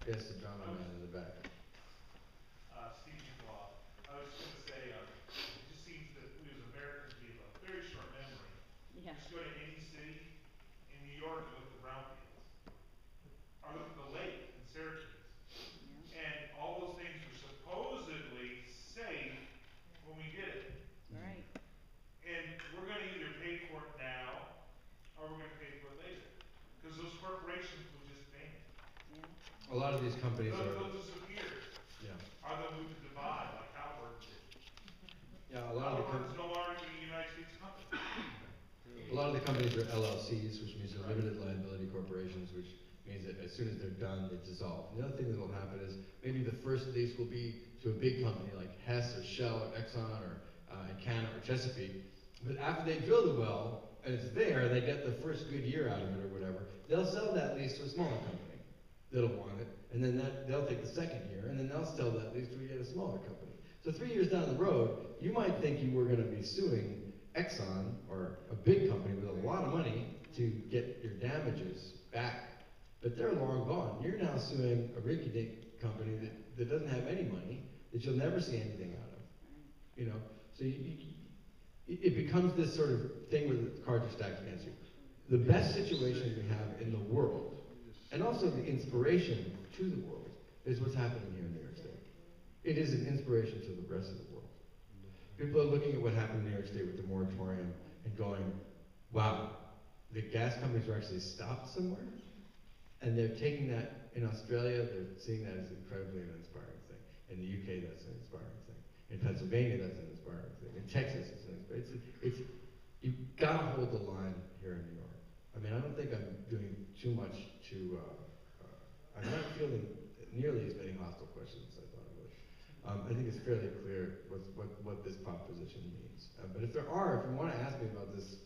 Yes, the drama man in the back. Steve Dubois. I was going to say, it just seems that we as Americans, we have a very short memory. Yeah. Just go to any city in New York and look at the brownfields. Or look at the lake in Syracuse. Yeah. And all those things were supposedly safe when we did it. Right. And we're going to either pay for it now or we're going to pay for it later. Because those corporations will just vanish. Yeah. A lot of these companies They'll disappear. Yeah. Or they'll move to Dubai like Halliburton did. Yeah, a lot of the Halliburton's no longer a United States company. A lot of the companies are LLCs, which means they're limited liability corporations, which means that as soon as they're done, they dissolve. And the other thing that will happen is maybe the first lease will be to a big company like Hess or Shell or Exxon or Canada or Chesapeake. But after they drill the well and it's there, they get the first good year out of it or whatever, they'll sell that lease to a smaller company that'll want it, and then they'll take the second year, and then they'll sell that lease to yet a smaller company. So 3 years down the road, you might think you were going to be suing Exxon or a big company with a lot of money to get your damages back, but they're long gone. You're now suing a rinky-dink company that doesn't have any money, that you'll never see anything out of. You know, so it becomes this sort of thing where the cards are stacked against you. The best situation we have in the world, and also the inspiration to the world, is what's happening here in New York State. It is an inspiration to the rest of the world. People are looking at what happened in New York State with the moratorium and going, wow, the gas companies were actually stopped somewhere? And they're taking that in Australia, they're seeing that as incredibly an inspiring thing. In the UK, that's an inspiring thing. In Pennsylvania, that's an inspiring thing. In Texas, it's an inspiring thing. You've got to hold the line here in New York. I mean, I don't think I'm doing too much to, I'm not fielding nearly as many hostile questions as I thought I would. I think it's fairly clear what this proposition means. But if there are, if you want to ask me about this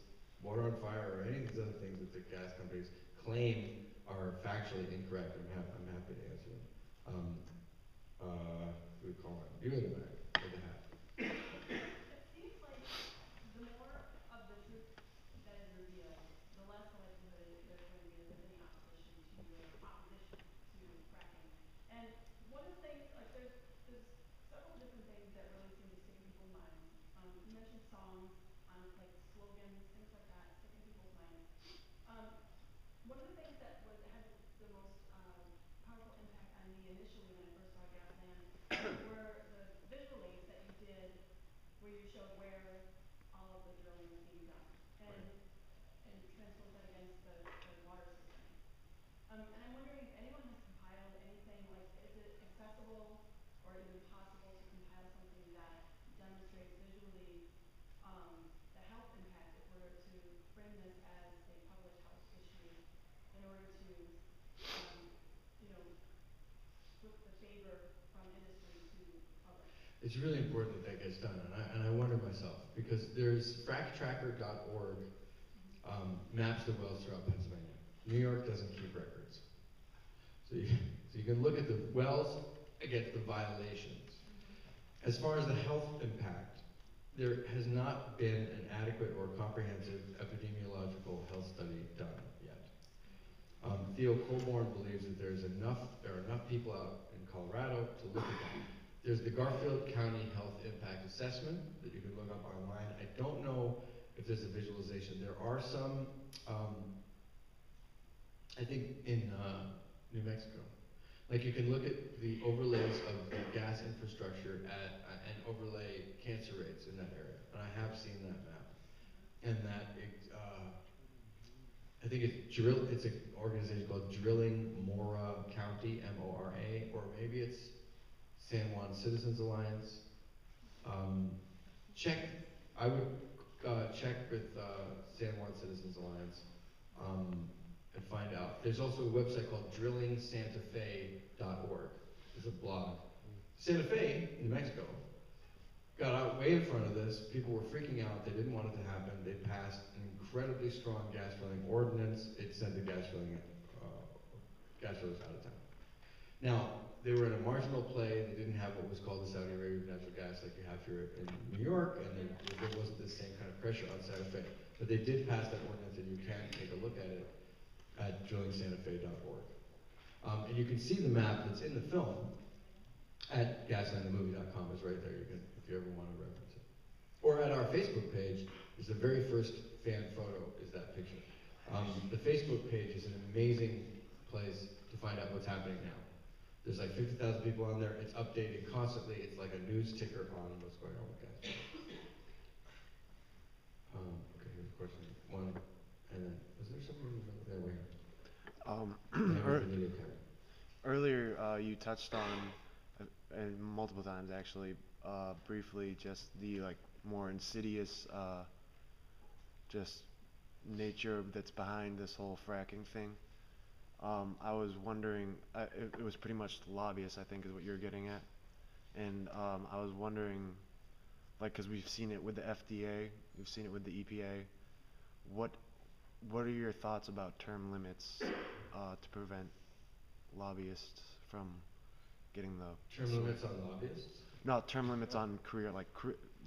water on fire or any of these other things that the gas companies claim are factually incorrect, I'm happy to answer them. Who we call it? You in the back with the hat. It seems like the more of the truth that is revealed, the less likelihood there's going to be any opposition to fracking. And one of the things, like there's several different things that really seem to stick in people's minds. You mentioned songs, like slogans, things like that, stick in people's minds. One of the things that had the most powerful impact on me initially when I first saw Gasland were the visual aids that you did where you showed where all of the drilling was being done and transpose that against the water system. And I'm wondering if anyone has compiled anything, like is it accessible or even possible to compile something that demonstrates visually the health impact if we're to frame this as a public health issue in order to, flip the favor from industry to public? It's really important that gets done, and I wonder myself, because there's fracktracker.org maps the wells throughout Pennsylvania. New York doesn't keep records. So you can look at the wells against the violations. As far as the health impact, there has not been an adequate or comprehensive epidemiological health study done yet. Theo Colborn believes that there are enough people out in Colorado to look at that. There's the Garfield County Health Impact Assessment that you can look up online. I don't know if there's a visualization. There are some, I think in New Mexico. Like you can look at the overlays of the gas infrastructure and overlay cancer rates in that area. And I have seen that map. And that I think it's an organization called Drilling Mora County, M-O-R-A, or maybe it's San Juan Citizens Alliance. I would check with San Juan Citizens Alliance and find out. There's also a website called drillingsantafe.org. It's a blog. Santa Fe, New Mexico, got out way in front of this. People were freaking out. They didn't want it to happen. They passed an incredibly strong gas drilling ordinance. It sent the gas drillers out of town. Now, they were in a marginal play. They didn't have what was called the Saudi Arabia natural gas like you have here in New York, and there wasn't the same kind of pressure on Santa Fe. But they did pass that ordinance, and you can take a look at it at drillingsantafe.org. And you can see the map that's in the film at gaslandthemovie.com. Is right there. You can, if you ever want to reference it. Or at our Facebook page is the very first fan photo is that picture. The Facebook page is an amazing place to find out what's happening now. There's like 50,000 people on there. It's updated constantly. It's like a news ticker on what's going on with Gasland. Okay, here's a question. One, and then, was there something there? Earlier, you touched on, and multiple times actually, briefly, just the like more insidious, just nature that's behind this whole fracking thing. I was wondering, it was pretty much the lobbyists, I think, is what you're getting at, and I was wondering, like, because we've seen it with the FDA, we've seen it with the EPA. What are your thoughts about term limits to prevent lobbyists from getting the term limits on lobbyists? No, term limits on career, like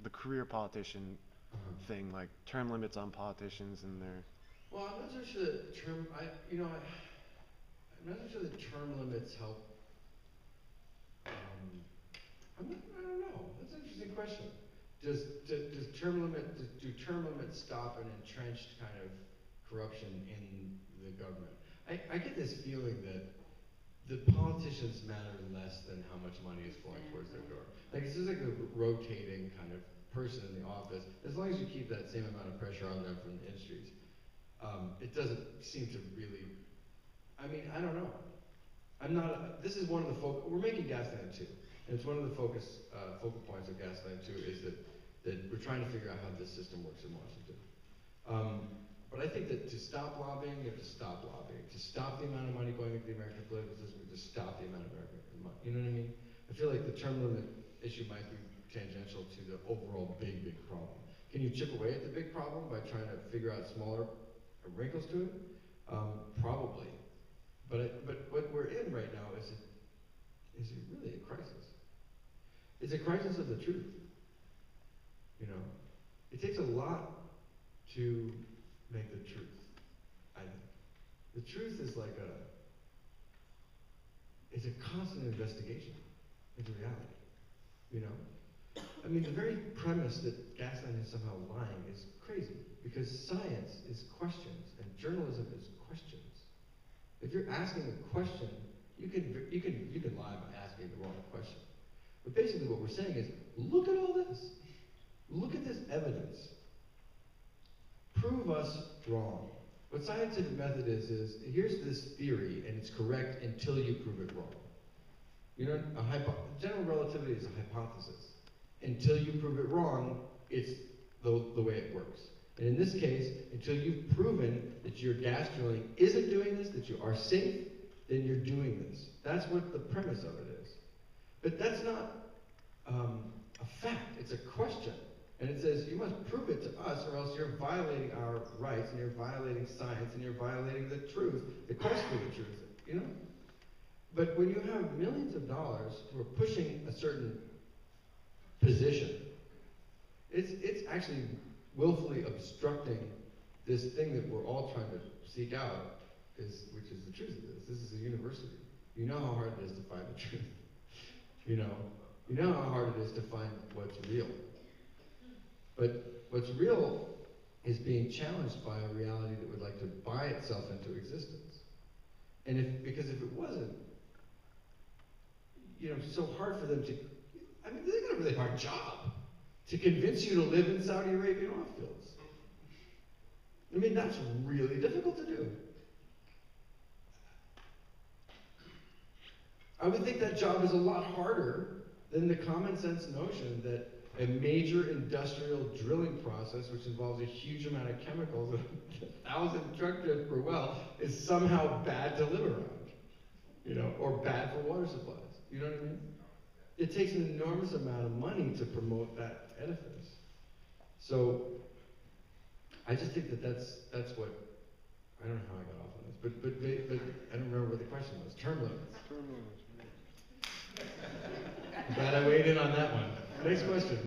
the career politician thing, like term limits on politicians and their. Well, I'm not so sure that I'm not so sure that term limits help. I don't know. That's an interesting question. Do term limits stop an entrenched kind of corruption in the government? I get this feeling that the politicians matter less than how much money is flowing towards their door. Like it's just like a rotating kind of person in the office. As long as you keep that same amount of pressure on them from the industries, it doesn't seem to really. I mean, I don't know. This is one of the we're making Gasland 2, and it's one of the focal points of Gasland 2 is that we're trying to figure out how this system works in Washington. But I think that to stop lobbying, you have to stop lobbying. To stop the amount of money going into the American political system, you have to stop the amount of American money. You know what I mean? I feel like the term limit issue might be tangential to the overall big problem. Can you chip away at the big problem by trying to figure out smaller wrinkles to it? Probably. But what we're in right now is really a crisis. It's a crisis of the truth. You know, it takes a lot to make the truth, I think. The truth is like it's a constant investigation into reality, you know? I mean, the very premise that Gasland is somehow lying is crazy, because science is questions, and journalism is questions. If you're asking a question, you can lie by asking the wrong question. But basically what we're saying is, look at all this. Look at this evidence. Prove us wrong. What scientific method is here's this theory, and it's correct until you prove it wrong. You know, general relativity is a hypothesis. Until you prove it wrong, it's the way it works. And in this case, until you've proven that your gas drilling isn't doing this, that you are safe, then you're doing this. That's what the premise of it is. But that's not a fact, it's a question. And it says, you must prove it to us, or else you're violating our rights, and you're violating science, and you're violating the truth, the quest for the truth, you know? But when you have millions of dollars who are pushing a certain position, it's actually willfully obstructing this thing that we're all trying to seek out, which is the truth of this. This is a university. You know how hard it is to find the truth. You know how hard it is to find what's real. But what's real is being challenged by a reality that would like to buy itself into existence. And because if it wasn't, you know, so hard for them to, I mean, they got a really hard job to convince you to live in Saudi Arabian oil fields. I mean, that's really difficult to do. I would think that job is a lot harder than the common sense notion that a major industrial drilling process, which involves a huge amount of chemicals, 1,000 truck trips per well, is somehow bad to live around, you know, or bad for water supplies. You know what I mean? It takes an enormous amount of money to promote that edifice. So I just think that's what, I don't know how I got off on this, but I don't remember what the question was. Term limits. Term limits. I'm glad I weighed in on that one. Next question.